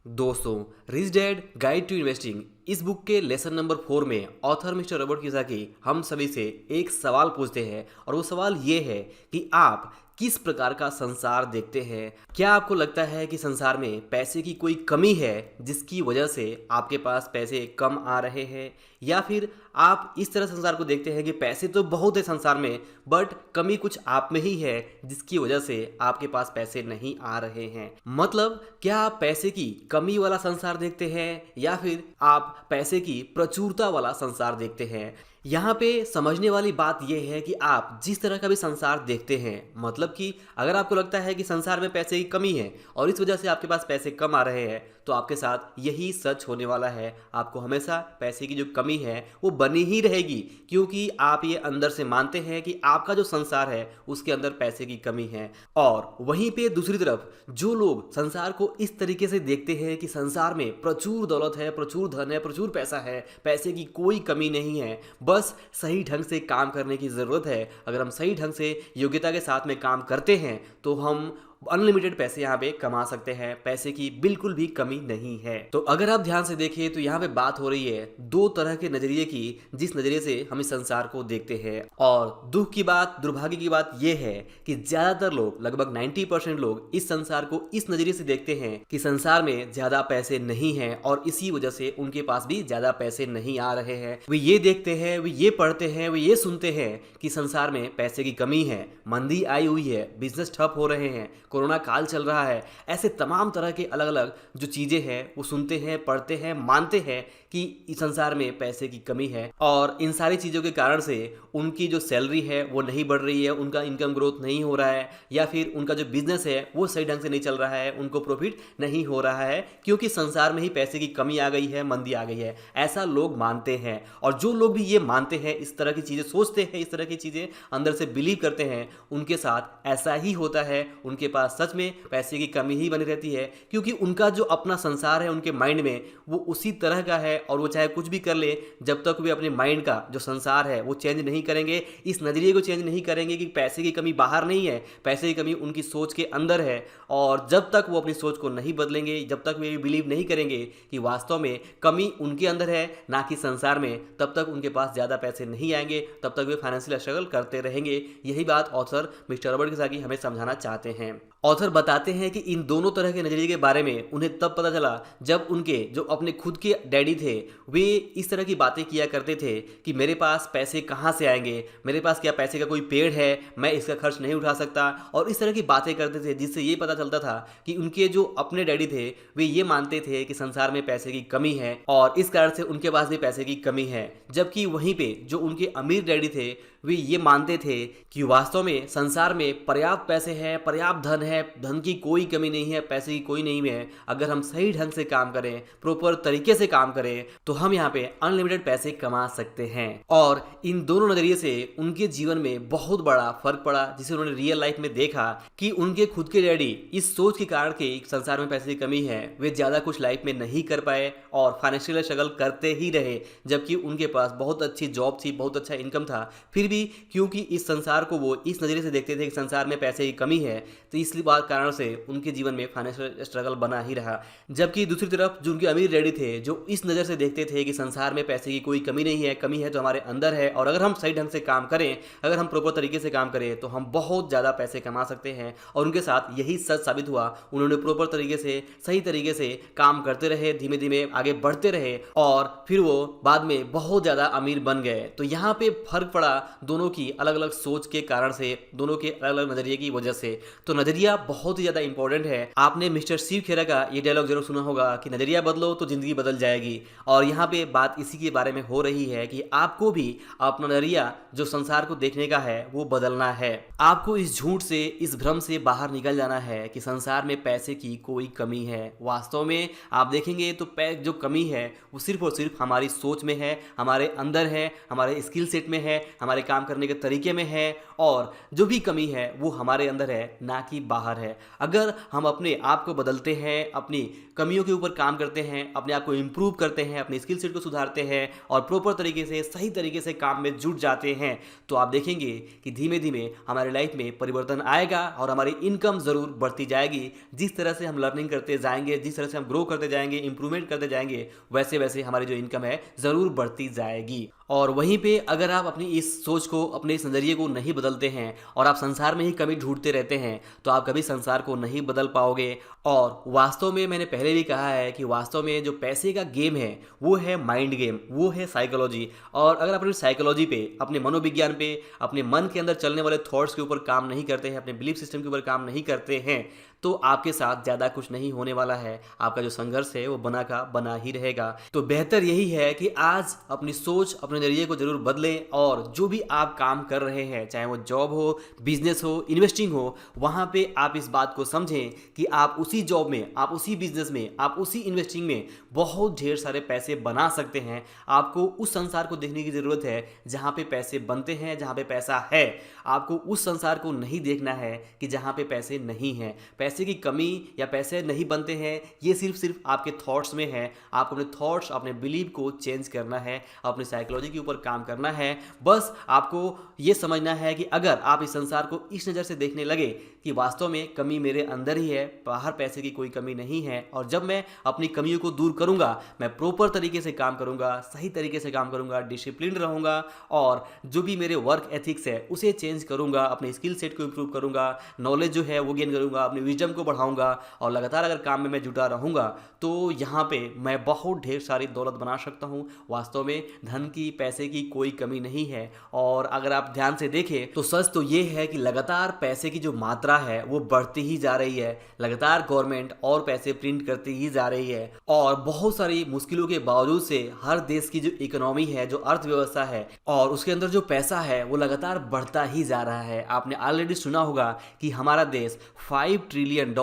दोस्तों, rich dad guide to investing इस book के लेसन नंबर 4 में ऑथर मिस्टर रॉबर्ट कियोसाकी हम सभी से एक सवाल पूछते हैं और वो सवाल ये है कि आप किस प्रकार का संसार देखते हैं। क्या आपको लगता है कि संसार में पैसे की कोई कमी है जिसकी वजह से आपके पास पैसे कम आ रहे हैं, या फिर आप इस तरह संसार को देखते हैं कि पैसे तो बहुत है संसार में बट कमी कुछ आप में ही है जिसकी वजह से आपके पास पैसे नहीं आ रहे हैं। मतलब क्या आप पैसे की कमी वाला संसार देखते हैं या फिर आप पैसे की प्रचुरता वाला संसार देखते हैं। यहाँ पे समझने वाली बात यह है कि आप जिस तरह का भी संसार देखते हैं, मतलब कि अगर आपको लगता है कि संसार में पैसे की कमी है और इस वजह से आपके पास पैसे कम आ रहे हैं, तो आपके साथ यही सच होने वाला है। आपको हमेशा पैसे की जो कमी है वो बनी ही रहेगी, क्योंकि आप ये अंदर से मानते हैं कि आपका जो संसार है उसके अंदर पैसे की कमी है। और वहीं पे दूसरी तरफ जो लोग संसार को इस तरीके से देखते हैं कि संसार में प्रचुर दौलत है, प्रचुर धन है, प्रचुर पैसा है, पैसे की कोई कमी नहीं है, बस सही ढंग से काम करने की ज़रूरत है। अगर हम सही ढंग से योग्यता के साथ में काम करते हैं तो हम अनलिमिटेड पैसे यहाँ पे कमा सकते हैं, पैसे की बिल्कुल भी कमी नहीं है। तो अगर आप ध्यान से देखें तो यहाँ पे बात हो रही है दो तरह के नजरिए की, जिस नजरिए से हम इस संसार को देखते हैं। और दुख की बात, दुर्भाग्य की बात यह है कि ज्यादातर लोग, लगभग 90% लोग इस संसार को इस नजरिए से देखते हैं कि संसार में ज्यादा पैसे नहीं है और इसी वजह से उनके पास भी ज्यादा पैसे नहीं आ रहे हैं। वे ये देखते हैं, वे ये पढ़ते हैं, वे ये सुनते हैं कि संसार में पैसे की कमी है, मंदी आई हुई है, बिजनेस ठप हो रहे हैं, कोरोना काल चल रहा है। ऐसे तमाम तरह के अलग अलग जो चीज़ें हैं वो सुनते हैं, पढ़ते हैं, मानते हैं कि इस संसार में पैसे की कमी है। और इन सारी चीज़ों के कारण से उनकी जो सैलरी है वो नहीं बढ़ रही है, उनका इनकम ग्रोथ नहीं हो रहा है, या फिर उनका जो बिजनेस है वो सही ढंग से नहीं चल रहा है, उनको प्रॉफिट नहीं हो रहा है, क्योंकि संसार में ही पैसे की कमी आ गई है, मंदी आ गई है। ऐसा लोग मानते हैं। और जो लोग भी ये मानते हैं, इस तरह की चीज़ें सोचते हैं, इस तरह की चीज़ें अंदर से बिलीव करते हैं, उनके साथ ऐसा ही होता है। उनके पास सच में पैसे की कमी ही बनी रहती है, क्योंकि उनका जो अपना संसार है उनके माइंड में वो उसी तरह का है। और वो चाहे कुछ भी कर ले, जब तक वे अपने माइंड का जो संसार है वो चेंज नहीं करेंगे, इस नज़रिए को चेंज नहीं करेंगे कि पैसे की कमी बाहर नहीं है, पैसे की कमी उनकी सोच के अंदर है। और जब तक वो अपनी सोच को नहीं बदलेंगे, जब तक वे बिलीव नहीं करेंगे कि वास्तव में कमी उनके अंदर है ना कि संसार में, तब तक उनके पास ज़्यादा पैसे नहीं आएंगे, तब तक वे फाइनेंशियल स्ट्रगल करते रहेंगे। यही बात ऑथर मिस्टर रॉबर्ट कियोसाकी हमें समझाना चाहते हैं। ऑथर बताते हैं कि इन दोनों तरह के नज़रिए के बारे में उन्हें तब पता चला जब उनके जो अपने खुद के डैडी थे वे इस तरह की बातें किया करते थे कि मेरे पास पैसे कहाँ से आएंगे, मेरे पास क्या पैसे का कोई पेड़ है, मैं इसका खर्च नहीं उठा सकता, और इस तरह की बातें करते थे, जिससे ये पता चलता था कि उनके जो अपने डैडी थे वे ये मानते थे कि संसार में पैसे की कमी है और इस कारण से उनके पास भी पैसे की कमी है। जबकि वहीं पे जो उनके अमीर डैडी थे वे ये मानते थे कि वास्तव में संसार में पर्याप्त पैसे हैं, पर्याप्त धन है, धन की कोई कमी नहीं है, पैसे की कोई नहीं है। अगर हम सही ढंग से काम करें, प्रॉपर तरीके से काम करें, तो हम यहाँ पे अनलिमिटेड पैसे कमा सकते हैं। और इन दोनों नजरिए से उनके जीवन में बहुत बड़ा फर्क पड़ा, जिसे उन्होंने रियल लाइफ में देखा कि उनके खुद के डैडी इस सोच के कारण कि संसार में पैसे की कमी है, वे ज्यादा कुछ लाइफ में नहीं कर पाए और फाइनेंशियल स्ट्रगल करते ही रहे। जबकि उनके पास बहुत अच्छी जॉब थी, बहुत अच्छा इनकम था, फिर भी क्योंकि इस संसार को वो इस नजरिए से देखते थे कि संसार में पैसे की कमी है, तो इसलिए बात कारण से उनके जीवन में फाइनेंशियल स्ट्रगल बना ही रहा। जबकि दूसरी तरफ जो उनके अमीर डैडी थे, जो इस नज़र से देखते थे कि संसार में पैसे की कोई कमी नहीं है, कमी है तो हमारे अंदर है, और अगर हम सही ढंग से काम करें, अगर हम प्रॉपर तरीके से काम करें, तो हम बहुत ज़्यादा पैसे कमा सकते हैं। और उनके साथ यही सच साबित हुआ। उन्होंने प्रॉपर तरीके से, सही तरीके से काम करते रहे, धीमे धीमे आगे बढ़ते रहे और फिर वो बाद में बहुत ज़्यादा अमीर बन गए। तो यहाँ पे फर्क पड़ा दोनों की अलग अलग सोच के कारण से, दोनों के अलग अलग नजरिए की वजह से। तो नजरिया बहुत ही ज्यादा इंपॉर्टेंट है। आपने मिस्टर शिव खेरा का ये डायलॉग जरूर सुना होगा कि नजरिया बदलो तो जिंदगी बदल जाएगी। और यहाँ पे बात इसी के बारे में हो रही है कि आपको भी अपना नजरिया जो संसार को देखने का है वो बदलना है। आपको इस झूठ से, इस भ्रम से बाहर निकल जाना है कि संसार में पैसे की कोई कमी है। वास्तव में आप देखेंगे तो जो कमी है वो सिर्फ और सिर्फ हमारी सोच में है, हमारे अंदर है, हमारे स्किल सेट में है, हमारे काम करने के तरीके में है और जो भी कमी है वो हमारे अंदर है, ना कि बाहर है। अगर हम अपने आप को बदलते हैं, अपनी कमियों के ऊपर काम करते हैं, अपने आप को इम्प्रूव करते हैं, अपनी स्किल सेट को सुधारते हैं और प्रॉपर तरीके से, सही तरीके से काम में जुट जाते हैं, तो आप देखेंगे कि धीमे धीमे हमारे लाइफ में परिवर्तन आएगा और हमारी इनकम ज़रूर बढ़ती जाएगी। जिस तरह से हम लर्निंग करते जाएंगे, जिस तरह से हम ग्रो करते जाएंगे, इंप्रूवमेंट करते जाएंगे, वैसे वैसे हमारी जो इनकम है ज़रूर बढ़ती जाएगी। और वहीं पे अगर आप अपनी इस सोच को, अपने इस नज़रिए को नहीं बदलते हैं और आप संसार में ही कमी ढूंढते रहते हैं, तो आप कभी संसार को नहीं बदल पाओगे। और वास्तव में मैंने पहले भी कहा है कि वास्तव में जो पैसे का गेम है वो है माइंड गेम, वो है साइकोलॉजी। और अगर आप अपनी साइकोलॉजी पे, अपने मनोविज्ञान पे, अपने मन के अंदर चलने वाले थॉट्स के ऊपर काम नहीं करते हैं, अपने बिलीफ सिस्टम के ऊपर काम नहीं करते हैं, तो आपके साथ ज़्यादा कुछ नहीं होने वाला है। आपका जो संघर्ष है वो बना का बना ही रहेगा। तो बेहतर यही है कि आज अपनी सोच, अपने नज़रिए को जरूर बदलें और जो भी आप काम कर रहे हैं, चाहे वो जॉब हो, बिजनेस हो, इन्वेस्टिंग हो, वहाँ पे आप इस बात को समझें कि आप उसी जॉब में, आप उसी बिजनेस में, आप उसी इन्वेस्टिंग में बहुत ढेर सारे पैसे बना सकते हैं। आपको उस संसार को देखने की ज़रूरत है जहाँ पे पैसे बनते हैं, जहाँ पे पैसा है। आपको उस संसार को नहीं देखना है कि जहाँ पे पैसे नहीं हैं। पैसे की कमी या पैसे नहीं बनते हैं, ये सिर्फ आपके थॉट्स में है। आपको अपने थॉट्स, अपने बिलीव को चेंज करना है, अपनी साइकोलॉजी के ऊपर काम करना है। बस आपको ये समझना है कि अगर आप इस संसार को इस नज़र से देखने लगे कि वास्तव में कमी मेरे अंदर ही है, बाहर पैसे की कोई कमी नहीं है, और जब मैं अपनी कमियों को दूर करूंगा, मैं प्रॉपर तरीके से काम करूंगा, सही तरीके से काम करूंगा, डिसिप्लिन रहूंगा और जो भी मेरे वर्क एथिक्स है उसे चेंज करूंगा, अपने स्किल सेट को इंप्रूव करूंगा, नॉलेज जो है वो गेन करूंगा, अपनी विजडम को बढ़ाऊंगा और लगातार अगर काम में मैं जुटा रहूंगा, तो यहाँ पे मैं बहुत ढेर सारी दौलत बना सकता हूँ। वास्तव में धन की, पैसे की कोई कमी नहीं है। और अगर आप ध्यान से देखें तो सच तो ये है कि लगातार पैसे की जो मात्रा है वो बढ़ती ही जा रही है। लगातार गवर्नमेंट और पैसे प्रिंट करती ही जा रही है और बहुत सारी मुश्किलों के बावजूद से हर देश की जो इकोनॉमी है, जो अर्थव्यवस्था है और उसके अंदर जो पैसा है वो लगातार बढ़ता ही जा रहा है। आपने ऑलरेडी सुना होगा कि हमारा देश $5 ट्रिलियन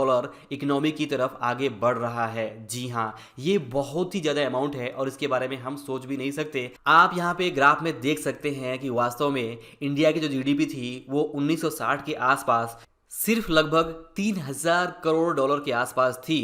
इकोनॉमी की तरफ आगे बढ़ रहा है। जी हाँ, ये बहुत ही ज्यादा अमाउंट है और इसके बारे में हम सोच भी नहीं सकते। आप यहाँ पे ग्राफ में देख सकते हैं कि वास्तव में इंडिया की जो जीडीपी थी वो 1960 के आसपास सिर्फ लगभग $3,000 करोड़ के आसपास थी।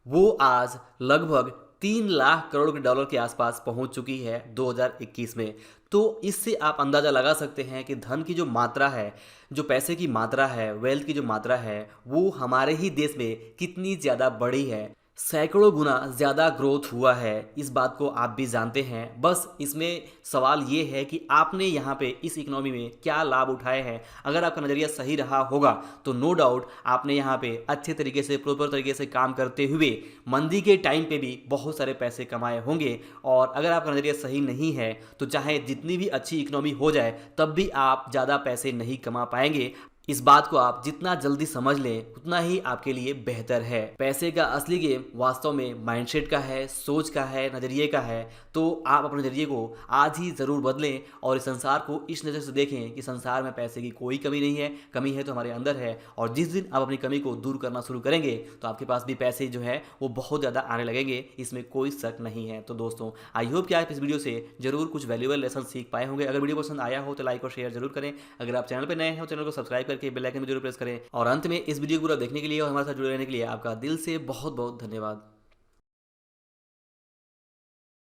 वो आज लगभग $3 लाख करोड़ के आसपास पहुंच चुकी है 2021 में। तो इससे आप अंदाज़ा लगा सकते हैं कि धन की जो मात्रा है, जो पैसे की मात्रा है, वेल्थ की जो मात्रा है, वो हमारे ही देश में कितनी ज़्यादा बड़ी है। सैकड़ों गुना ज़्यादा ग्रोथ हुआ है, इस बात को आप भी जानते हैं। बस इसमें सवाल ये है कि आपने यहाँ पे इस इकोनॉमी में क्या लाभ उठाए हैं। अगर आपका नज़रिया सही रहा होगा तो नो डाउट आपने यहाँ पे अच्छे तरीके से, प्रॉपर तरीके से काम करते हुए मंदी के टाइम पे भी बहुत सारे पैसे कमाए होंगे। और अगर आपका नज़रिया सही नहीं है तो चाहे जितनी भी अच्छी इकोनॉमी हो जाए तब भी आप ज़्यादा पैसे नहीं कमा पाएंगे। इस बात को आप जितना जल्दी समझ लें उतना ही आपके लिए बेहतर है। पैसे का असली गेम वास्तव में माइंडसेट का है, सोच का है, नज़रिए का है। तो आप अपने नज़रिए को आज ही ज़रूर बदलें और इस संसार को इस नज़र से देखें कि संसार में पैसे की कोई कमी नहीं है। कमी है तो हमारे अंदर है, और जिस दिन आप अपनी कमी को दूर करना शुरू करेंगे तो आपके पास भी पैसे जो है वो बहुत ज़्यादा आने लगेंगे, इसमें कोई शक नहीं है। तो दोस्तों, आई होप कि आप इस वीडियो से जरूर कुछ वैल्यूएबल लेसन सीख पाए होंगे। अगर वीडियो पसंद आया हो तो लाइक और शेयर जरूर करें। अगर आप चैनल पर नए हैं तो चैनल को सब्सक्राइब करके बेल आइकन में जरूर प्रेस करें। और अंत में इस वीडियो को पूरा देखने के लिए और हमारे साथ जुड़े रहने के लिए आपका दिल से बहुत बहुत धन्यवाद।